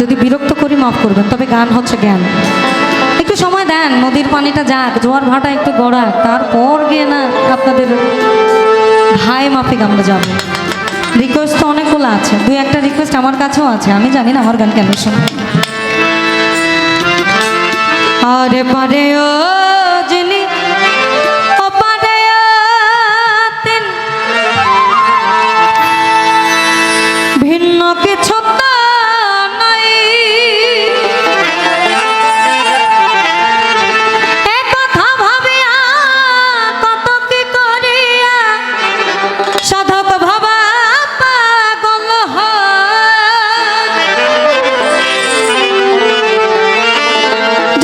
যদি বিরক্ত করি মাফ করবেন, তবে গান হচ্ছে জ্ঞান। একটু সময় দেন, নদীর পানিটা যাক, জোয়ার ভাটা একটু গড়াক, তারপর গিয়ে না আপনাদের ভাই মাফিক আমরা যাবো। রিকোয়েস্ট তো অনেকগুলো আছে, দুই একটা রিকোয়েস্ট আমার কাছেও আছে, আমি জানি না আমার গান কেন শোনে। আরে পারে ও যিনি অপারে আতেন, ভিন্ন কিছু তো নাই, এ কথা ভাবিয়া কত কি করিয়া সাধক ভাবা পাগল হয়।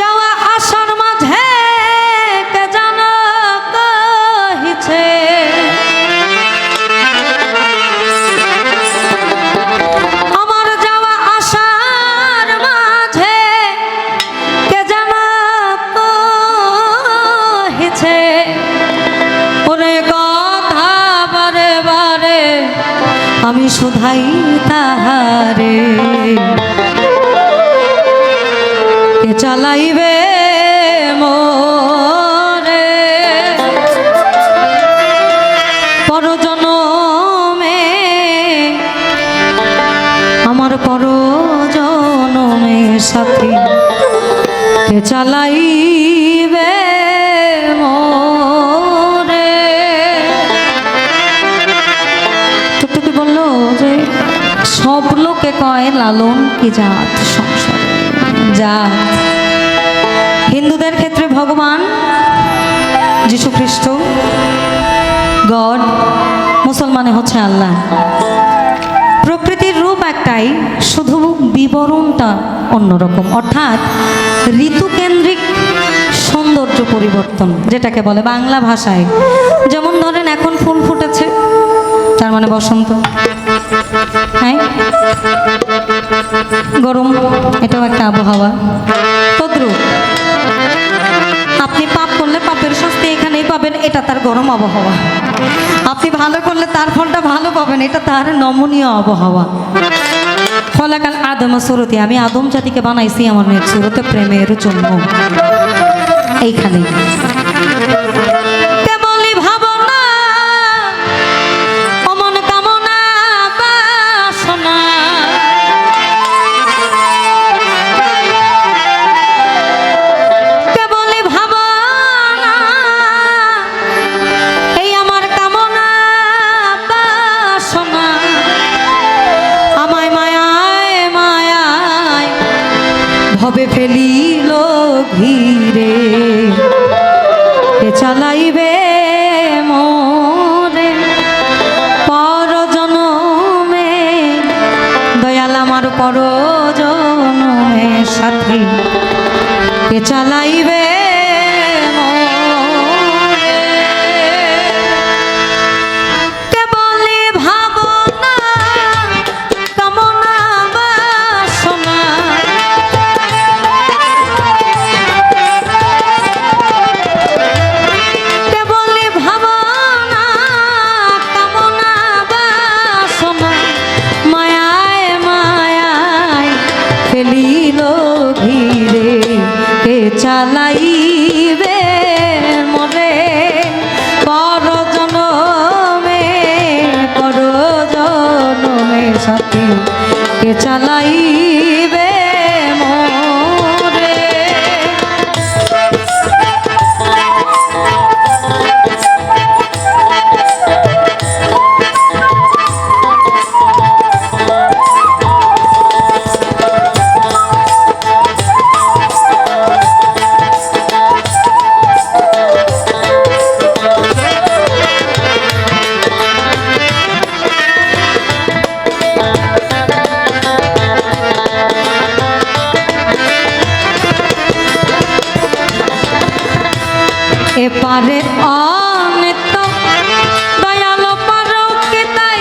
যাওয়া আসার মাঝে কে যেন কহিছে, আমার যাওয়া আসার মাঝে কে যেন কহিছে, ওরে কথা বারে বারে আমি শুধাই তাহারে, কে চালাইবে মোরে পরজনমে, আমার পরজনমে সাথী, কে চালাইবে মোরে। টুকটুকি বলল যে সব লোকে কয় লালন কি জাত সংসারে জাত, হিন্দুদের ক্ষেত্রে ভগবান যীশু খ্রিস্ট গড, মুসলমানে হচ্ছে আল্লাহ। প্রকৃতির রূপ একটাই, শুধু বিবরণটা অন্যরকম, অর্থাৎ ঋতুকেন্দ্রিক সৌন্দর্য পরিবর্তন, যেটাকে বলে বাংলা ভাষায়। যেমন ধরেন এখন ফুল ফুটেছে, তার মানে বসন্ত, হ্যাঁ গরম, এটাও একটা আবহাওয়া। তদ্রূপ আপনি পাপ করলে পাপের শাস্তি এখানেই পাবেন, এটা তার গরম আবহাওয়া। আপনি ভালো করলে তার ফলটা ভালো পাবেন, এটা তার নমনীয় আবহাওয়া। ফলাকাল আদম সুরতি, আমি আদম জাতিকে বানাইছি আমার মেয়ের সুরতে প্রেমের জন্য, এইখানে কেবলই ভাবনা অমন কামনা বাসনা, কেবলই ভাবনা এই আমার কামনা বাসনা, আমায় মায়ায় মায়ায় ভবে ফেলিল ঘিরে, কে চালাইবে মোরে পরজনমে, দয়াল আমার পরজনমে সাথী, কে চালাইবে মোরে। কেবলই ভাবনা কামনা বাসনা, কেবলই ভাবনা কামনা বাসনা, মায়ায় মায়ায় ফেলিল ঘিরে, কে চালাইবে মোরে পরজনমে পরজনমে সাথী, কে চালাইবে মোরে। এপারে অনেক দয়াল পারো কে তাই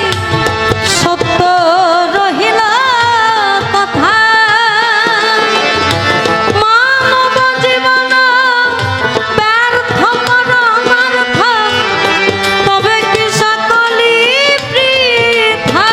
সত্য রহিল কথা, মানব জীবন ব্যর্থ পরমার্থ, তবে কি সকলই বৃথা।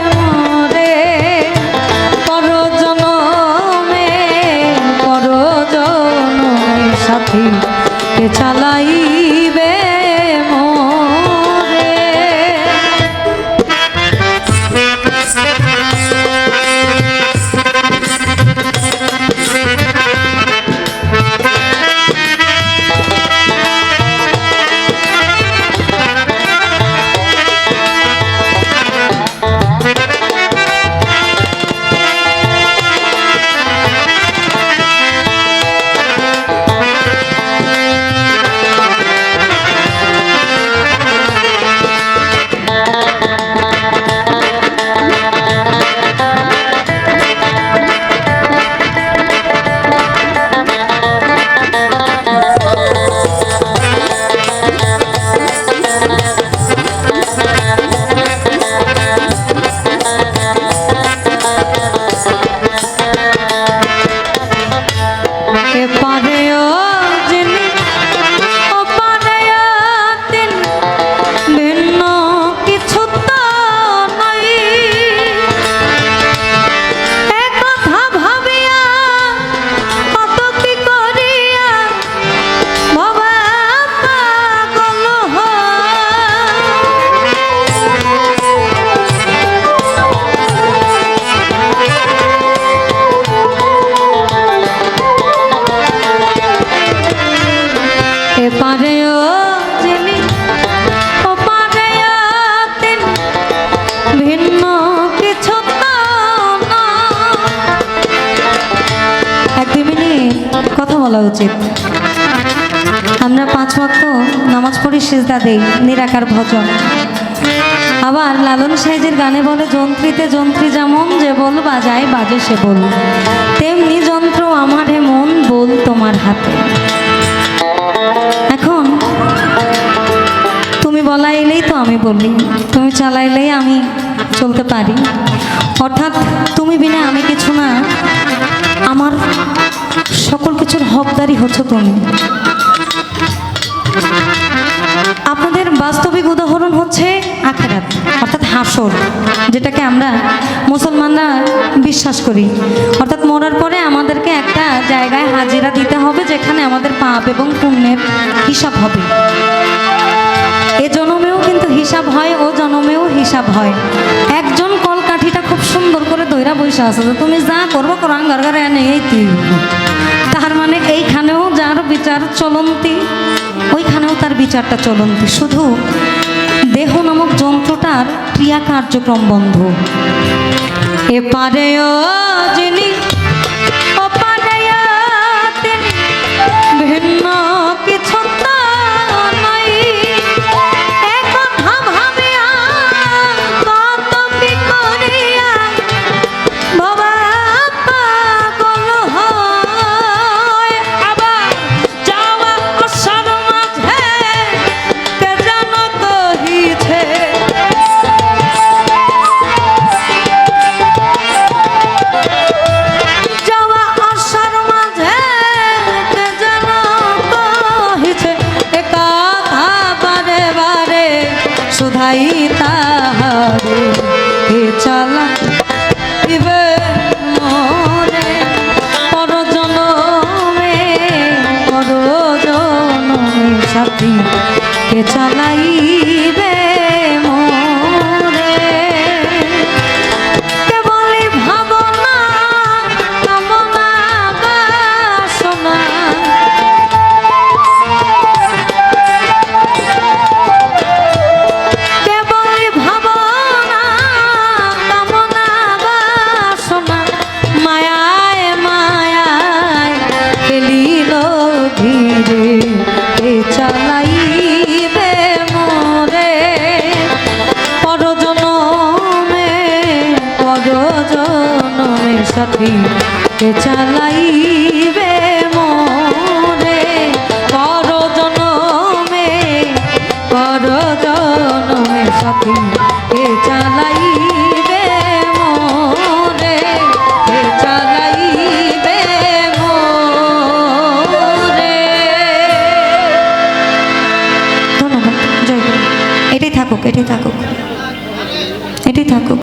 মোরে পর জনমে সাথী কে চালাইবে মোরে। কথা বলা উচিত। আমরা 5 ওয়াক্ত নামাজ পড়ি, সিজদা দেই, নিরাকার ভজন। আবার লালন সাহেজের গানে বলে, যন্ত্রীতে যন্ত্রী যেমন যে বল বাজায় বাজে সে বল, তেমনি যন্ত্র আমার হে মন বল তোমার হাতে। এখন তুমি বলাইলেই তো আমি বলি, তুমি চালাইলেই আমি চলতে পারি। অর্থাৎ তুমি বিনা আমি কিছু না, আমার সকল কিছুর হকদারি হচ্ছে তুমি। আপনাদের বাস্তবিক উদাহরণ হচ্ছে আখিরাত, অর্থাৎ হাসর, যেটাকে আমরা মুসলমানরা বিশ্বাস করি। অর্থাৎ মরার পরে আমাদেরকে একটা জায়গায় হাজিরা দিতে হবে, যেখানে আমাদের পাপ এবং পুণ্যের হিসাব হবে। এ জনমেও কিন্তু হিসাব হয়, ও জনমেও হিসাব হয়। একজন কলকাঠিটা খুব সুন্দর করে দইরা বসে আছে যে তুমি যা করবো কোরআন ঘরে এনে এই তুই। তার মানে এইখানেও যার বিচার চলন্তি, ওইখানেও তার বিচারটা চলন্তি। শুধু দেহ নামক যন্ত্রটার ক্রিয়া কার্যক্রম বন্ধ। এপারেও যিনি ওপারেও তিনি, ভিন্ন কিছু সুধাই তাহারে হে চালা ইবে মোরে পর জনমে সাথী হে চালাইবে মোরে। কেবলই ভাবনা কামনা বাসনা, চালাইবে মোরে পর জনমে সাথী চালাইবে মোরে পর জনমে সাথী চালাইবে মোরে চালাইবে মোরে। ধন্যবাদ, জয় গুরু। এটাই থাকুক, এটাই থাকুক। এটাই থাকুক।